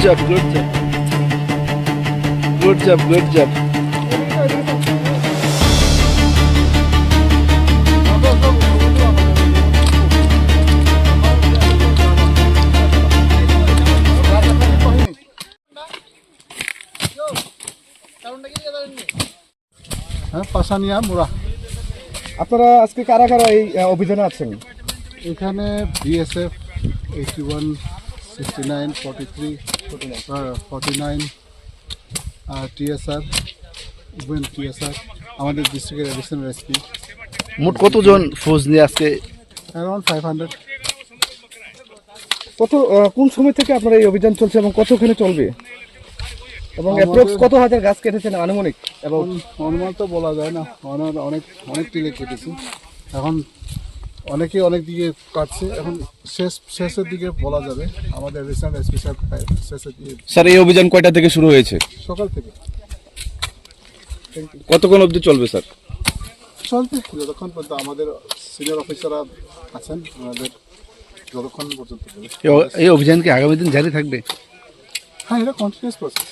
job, good job. Good job, good job. হ্যাঁ, পাশানিয়া মুরা। আপনারা আজকে কারা কারা এই অভিযানে আছেন? এখানে বিএসএফ 81, 69, 43, 49, টিএসআর, ইভেন টিএসআর, আমাদের ডিস্ট্রিক্টের অ্যাডিশনাল এসপি। মোট কতজন ফৌজ নিয়ে আজকে? অ্যারাউন্ড 500। কোন সময় থেকে আপনার এই অভিযান চলছে এবং কতখানি চলবে? এবং অ্যাপ্রক্স কত হাজার গাছ কেটেছেন আনুমানিক? এবং অনুমান তো বলা যায় না, অনেক টিলে কেটেছি। এখন অনেকে অনেক দিকে কাটছে, এখন শেষের দিকে বলা যাবে। আমাদের অ্যাডিশনাল এসপি সাহেব শেষের দিকে। স্যার, এই অভিযান কয়টা থেকে শুরু হয়েছে? সকাল থেকে কতক্ষণ অবধি চলবে স্যার? চলবে যতক্ষণ পর্যন্ত আমাদের সিনিয়র অফিসাররা আছেন, আমাদের যতক্ষণ পর্যন্ত। এই অভিযান কি আগামী দিন জারি থাকবে? হ্যাঁ, এটা কন্টিনিউয়াস প্রসেস।